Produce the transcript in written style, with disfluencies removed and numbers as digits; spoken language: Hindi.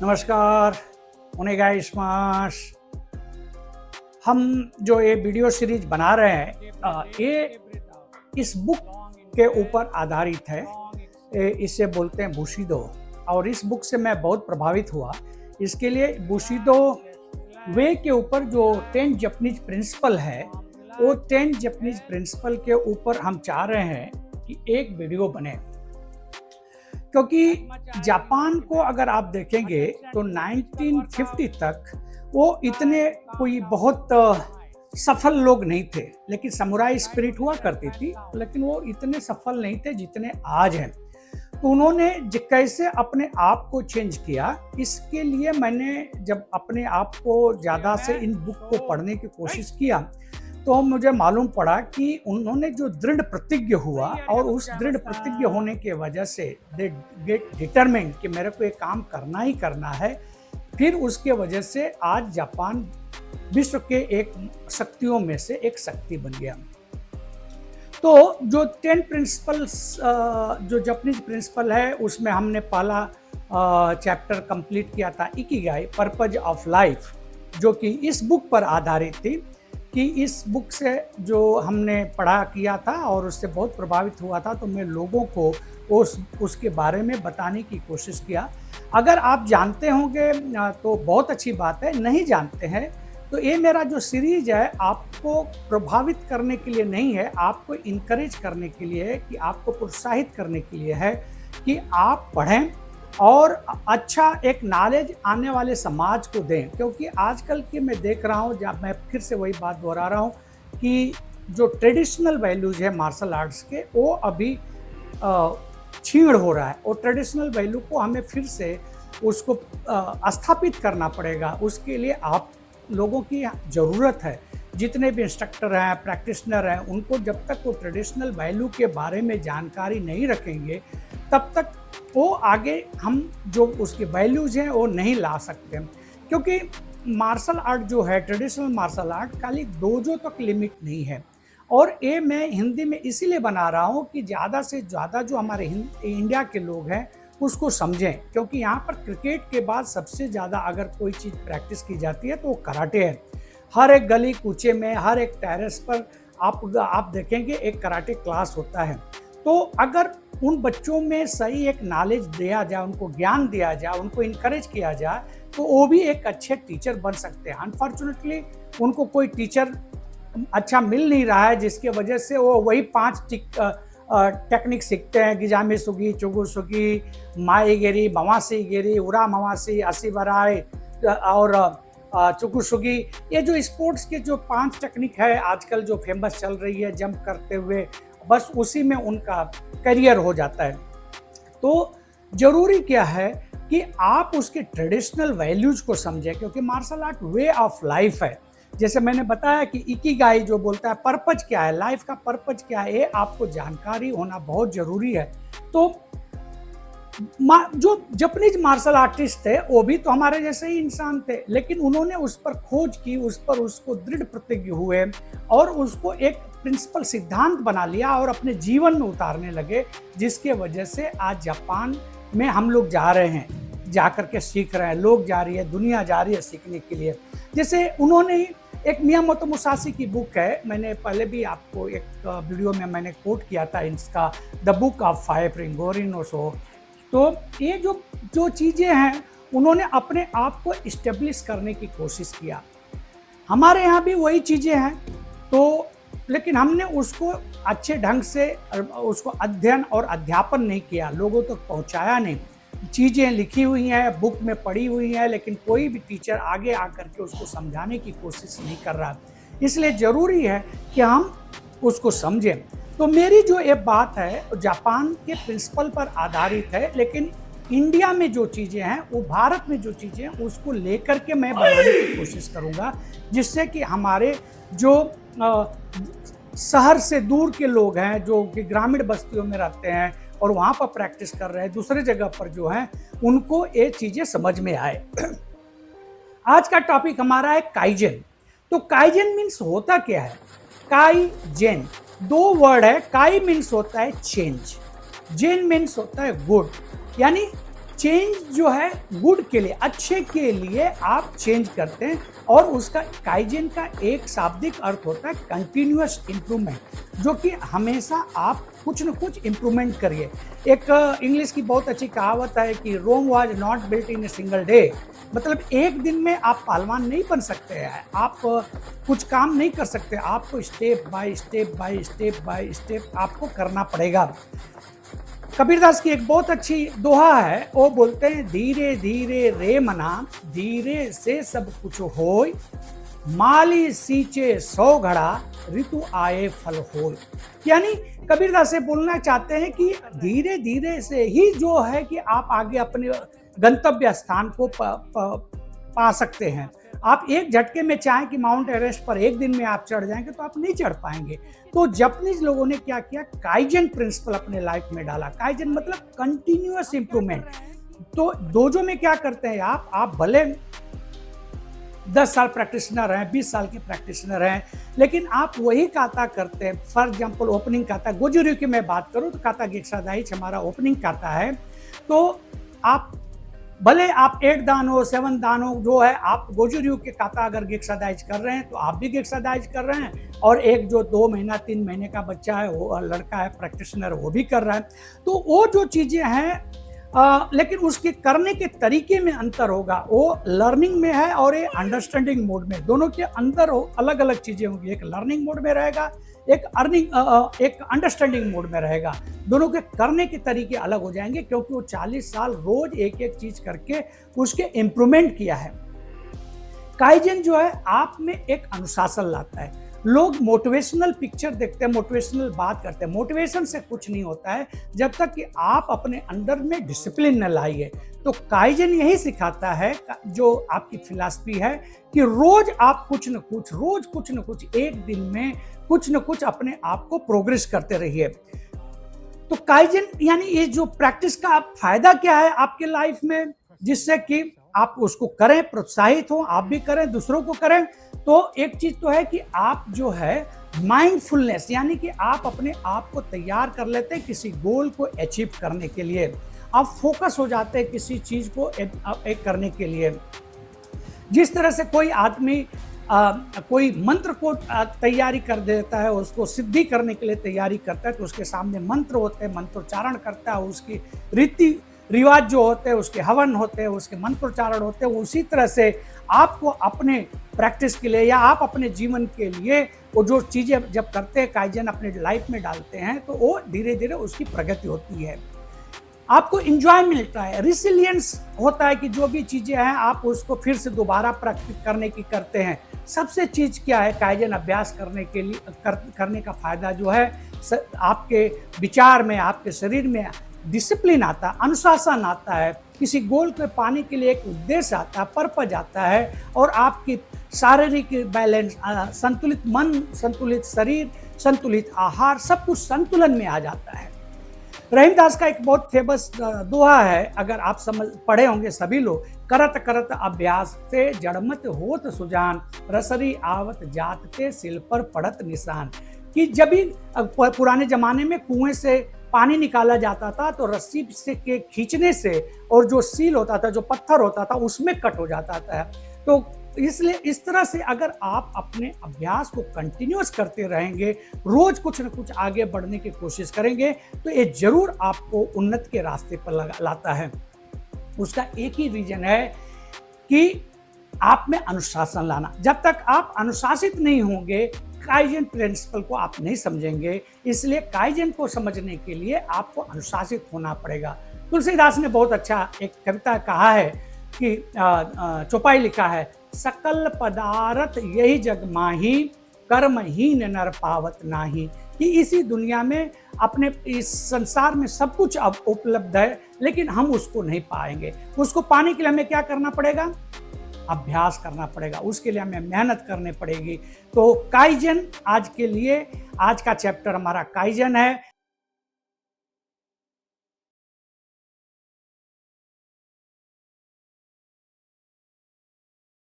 नमस्कार, ओनेगाइस्मास। हम जो ये वीडियो सीरीज बना रहे हैं ये इस बुक के ऊपर आधारित है। इसे बोलते हैं बुशिदो, और इस बुक से मैं बहुत प्रभावित हुआ। इसके लिए बुशिदो वे के ऊपर जो 10 जापानीज प्रिंसिपल है, वो 10 जापानीज प्रिंसिपल के ऊपर हम चाह रहे हैं कि एक वीडियो बने। क्योंकि जापान को अगर आप देखेंगे तो 1950 तक वो इतने कोई बहुत सफल लोग नहीं थे, लेकिन समुराई स्पिरिट हुआ करती थी, लेकिन वो इतने सफल नहीं थे जितने आज हैं। तो उन्होंने कैसे अपने आप को चेंज किया, इसके लिए मैंने जब अपने आप को ज़्यादा से इन बुक को पढ़ने की कोशिश किया तो मुझे मालूम पड़ा कि उन्होंने जो दृढ़ प्रतिज्ञ हुआ, और उस दृढ़ प्रतिज्ञ होने के वजह से दे गेट डिटरमिन्ड कि मेरे को ये काम करना ही करना है। फिर उसके वजह से आज जापान विश्व के एक शक्तियों में से एक शक्ति बन गया। तो जो 10 प्रिंसिपल्स जो जापानीज प्रिंसिपल है, उसमें हमने पहला चैप्टर कंप्लीट किया था, इकिगाई पर्पज ऑफ लाइफ, जो कि इस बुक पर आधारित थी। कि इस बुक से जो हमने पढ़ा किया था और उससे बहुत प्रभावित हुआ था, तो मैं लोगों को उसके बारे में बताने की कोशिश किया। अगर आप जानते होंगे तो बहुत अच्छी बात है, नहीं जानते हैं तो ये मेरा जो सीरीज है आपको प्रभावित करने के लिए नहीं है, आपको इनकरेज करने के लिए है, कि आपको प्रोत्साहित करने के लिए है कि आप पढ़ें और अच्छा एक नॉलेज आने वाले समाज को दें। क्योंकि आजकल के मैं देख रहा हूँ, जब मैं फिर से वही बात दोहरा रहा हूँ कि जो ट्रेडिशनल वैल्यूज़ है मार्शल आर्ट्स के, वो अभी छीण हो रहा है, और ट्रेडिशनल वैल्यू को हमें फिर से उसको स्थापित करना पड़ेगा। उसके लिए आप लोगों की ज़रूरत है। जितने भी इंस्ट्रक्टर हैं, प्रैक्टिशनर हैं, उनको जब तक वो ट्रेडिशनल वैल्यू के बारे में जानकारी नहीं रखेंगे, तब तक वो आगे हम जो उसके वैल्यूज़ हैं वो नहीं ला सकते। क्योंकि मार्शल आर्ट जो है, ट्रेडिशनल मार्शल आर्ट, खाली डोजो तक लिमिट नहीं है। और ये मैं हिंदी में इसीलिए बना रहा हूँ कि ज़्यादा से ज़्यादा जो हमारे इंडिया के लोग हैं उसको समझें। क्योंकि यहाँ पर क्रिकेट के बाद सबसे ज़्यादा अगर कोई चीज़ प्रैक्टिस की जाती है तो वो कराटे है। हर एक गली कूचे में, हर एक टेरेस पर आप देखेंगे एक कराटे क्लास होता है। तो अगर उन बच्चों में सही एक नॉलेज दिया जाए, उनको ज्ञान दिया जाए, उनको इनकरेज किया जाए, तो वो भी एक अच्छे टीचर बन सकते हैं। अनफॉर्चुनेटली उनको कोई टीचर अच्छा मिल नहीं रहा है, जिसके वजह से वो वही 5 टेक्निक सीखते हैं, गिजामी सुगी, चुगु सुगी, माई गेरी, मवासी गेरी, उरा मवासी, असीबराई और चुकुसुगी। ये जो स्पोर्ट्स के जो 5 टेक्निक है आजकल जो फेमस चल रही है, जंप करते हुए, बस उसी में उनका करियर हो जाता है। तो ज़रूरी क्या है कि आप उसके ट्रेडिशनल वैल्यूज़ को समझें, क्योंकि martial art way of life है। जैसे मैंने बताया कि इकिगाई जो बोलता है पर्पज क्या है, लाइफ का पर्पज क्या है, ये आपको जानकारी होना बहुत ज़रूरी है। तो जो जापानीज मार्शल आर्टिस्ट थे वो भी तो हमारे जैसे ही इंसान थे, लेकिन उन्होंने उस पर खोज की, उसको दृढ़ प्रतिज्ञ हुए और उसको एक प्रिंसिपल सिद्धांत बना लिया और अपने जीवन में उतारने लगे, जिसके वजह से आज जापान में हम लोग जा रहे हैं, जा कर के सीख रहे हैं, लोग जा रही है, दुनिया जा रही है सीखने के लिए। जैसे उन्होंने एक मियामोतो मुसाशी की बुक है, मैंने पहले भी आपको एक वीडियो में मैंने कोट किया था इसका, द बुक ऑफ 5 रिंगोरी नो सो। तो ये जो चीज़ें हैं उन्होंने अपने आप को इस्टेब्लिश करने की कोशिश किया। हमारे यहाँ भी वही चीज़ें हैं, तो लेकिन हमने उसको अच्छे ढंग से उसको अध्ययन और अध्यापन नहीं किया, लोगों तक पहुँचाया नहीं। चीज़ें लिखी हुई हैं, बुक में पढ़ी हुई हैं, लेकिन कोई भी टीचर आगे आकर के उसको समझाने की कोशिश नहीं कर रहा। इसलिए ज़रूरी है कि हम उसको समझें। तो मेरी जो ये बात है जापान के प्रिंसिपल पर आधारित है, लेकिन इंडिया में जो चीज़ें हैं, वो भारत में जो चीज़ें हैं, उसको लेकर के मैं बनाने की कोशिश करूँगा, जिससे कि हमारे जो शहर से दूर के लोग हैं, जो कि ग्रामीण बस्तियों में रहते हैं और वहाँ पर प्रैक्टिस कर रहे हैं, दूसरे जगह पर जो हैं, उनको ये चीज़ें समझ में आए। आज का टॉपिक हमारा है काइजन। तो काइजन मीन्स होता क्या है? काइजन 2 वर्ड है। काई मीन्स होता है चेंज, जेन मीन्स होता है गुड, यानी चेंज जो है गुड के लिए, अच्छे के लिए आप चेंज करते हैं। और उसका काइजन का एक शाब्दिक अर्थ होता है कंटिन्यूअस इंप्रूवमेंट, जो कि हमेशा आप कुछ न कुछ इंप्रूवमेंट करिए। एक इंग्लिश की बहुत अच्छी कहावत है कि Rome was not built in a single day. मतलब एक दिन में आप पहलवान नहीं बन सकते हैं, आप कुछ काम नहीं कर सकते, आपको step by step by step by step आपको करना पड़ेगा। कबीरदास की एक बहुत अच्छी दोहा है, वो बोलते हैं धीरे धीरे रे मना, धीरे से सब कुछ होय, माली सींचे 100 घड़ा, ऋतु आए फल होय। यानी कबीरदास से बोलना चाहते हैं कि धीरे धीरे से ही जो है कि आप आगे अपने गंतव्य स्थान को पा सकते हैं। आप एक झटके में चाहें कि माउंट एवरेस्ट पर एक दिन में आप चढ़ जाएंगे तो आप नहीं चढ़ पाएंगे। तो जापानीज लोगों ने क्या किया, काइजन प्रिंसिपल अपने लाइफ में डाला। काइजन मतलब कंटिन्यूअस इंप्रूवमेंट। तो डोजो में क्या करते हैं आप भले 10 साल प्रैक्टिशनर हैं, 20 साल के प्रैक्टिशनर हैं, लेकिन आप वही काता करते हैं। फॉर एग्जाम्पल ओपनिंग काता गोजोर्यू की मैं बात करूं तो काता गेक्सादाइच हमारा ओपनिंग काता है। तो आप भले आप 8 दान हो 7 दान हो, जो है आप गोजोर्यू के काता अगर गेक्सादाइज कर रहे हैं तो आप भी गेक्सादाइज कर रहे हैं, और एक जो 2 महीना 3 महीने का बच्चा है, वो लड़का है प्रैक्टिशनर, वो भी कर रहा है। तो वो जो चीज़ें हैं लेकिन उसके करने के तरीके में अंतर होगा। वो लर्निंग में है और ये अंडरस्टैंडिंग मोड में, दोनों के अंदर अलग अलग चीज़ें होंगी। एक लर्निंग मोड में रहेगा, एक अंडरस्टैंडिंग मोड में रहेगा। दोनों के करने के तरीके अलग हो जाएंगे, क्योंकि वो 40 साल रोज एक एक चीज करके उसके इम्प्रूवमेंट किया है। काइजन जो है आप में एक अनुशासन लाता है। लोग मोटिवेशनल पिक्चर देखते हैं, मोटिवेशनल बात करते हैं, मोटिवेशन से कुछ नहीं होता है जब तक कि आप अपने अंदर में डिसिप्लिन न लाइए। तो काइजन यही सिखाता है, जो आपकी फिलॉसफी है, कि रोज आप रोज कुछ न कुछ एक दिन में कुछ न कुछ अपने आप को प्रोग्रेस करते रहिए। तो काइजन यानी ये जो प्रैक्टिस का फायदा क्या है आपके लाइफ में, जिससे कि आप उसको करें, प्रोत्साहित हो, आप भी करें, दूसरों को करें। तो एक चीज तो है कि आप जो है माइंडफुलनेस, यानी कि आप अपने आप को तैयार कर लेते हैं किसी गोल को अचीव करने के लिए। आप फोकस हो जाते हैं किसी चीज को एक करने के लिए। जिस तरह से कोई आदमी कोई मंत्र को तैयारी कर देता है, उसको सिद्धि करने के लिए तैयारी करता है, तो उसके सामने मंत्र होते हैं, मंत्रोच्चारण करता है, उसकी रीति रिवाज जो होते हैं, उसके हवन होते हैं, उसके मंत्रोच्चारण होते हैं। उसी तरह से आपको अपने प्रैक्टिस के लिए या आप अपने जीवन के लिए वो जो चीज़ें जब करते हैं, काइजन अपने लाइफ में डालते हैं, तो वो धीरे धीरे उसकी प्रगति होती है, आपको इंजॉय मिलता है, रिसिलियंस होता है कि जो भी चीज़ें हैं आप उसको फिर से दोबारा प्रैक्टिस करने की करते हैं। सबसे चीज़ क्या है, काइजन अभ्यास करने के लिए करने का फायदा जो है, आपके विचार में, आपके शरीर में डिसिप्लिन आता है, अनुशासन आता है, किसी गोल को पाने के लिए एक उद्देश्य आता है, पर्पज आता है, और आपकी शारीरिक बैलेंस, संतुलित मन, संतुलित शरीर, संतुलित आहार, सब कुछ संतुलन में आ जाता है। रहीमदास का एक बहुत फेमस दोहा है, अगर आप पढ़े होंगे सभी लोग, करत करत अभ्यास ते जड़मत होत सुजान, रसरी आवत जात ते सिल पर पड़त निशान। कि जब भी पुराने जमाने में कुएं से पानी निकाला जाता था तो रस्सी से के खींचने से, और जो सील होता था, जो पत्थर होता था, उसमें कट हो जाता था। तो इसलिए इस तरह से अगर आप अपने अभ्यास को कंटिन्यूअस करते रहेंगे, रोज कुछ न कुछ आगे बढ़ने की कोशिश करेंगे, तो ये जरूर आपको उन्नति के रास्ते पर लाता है। उसका एक ही रीजन है कि आप में अनुशासन लाना। जब तक आप अनुशासित नहीं होंगे, काइजन प्रिंसिपल को आप नहीं समझेंगे। इसलिए काइजन को समझने के लिए आपको अनुशासित होना पड़ेगा। तुलसीदास ने बहुत अच्छा एक कविता कहा है कि चौपाई लिखा है, सकल पदार्थ यही जग माही, कर्महीन नर पावत नाही। कि इसी दुनिया में, अपने इस संसार में सब कुछ अब उपलब्ध है, लेकिन हम उसको नहीं पाएंगे। उसको पाने के लिए हमें क्या करना पड़ेगा, अभ्यास करना पड़ेगा, उसके लिए हमें मेहनत करनी पड़ेगी। तो काइजन आज के लिए, आज का चैप्टर हमारा काइजन है।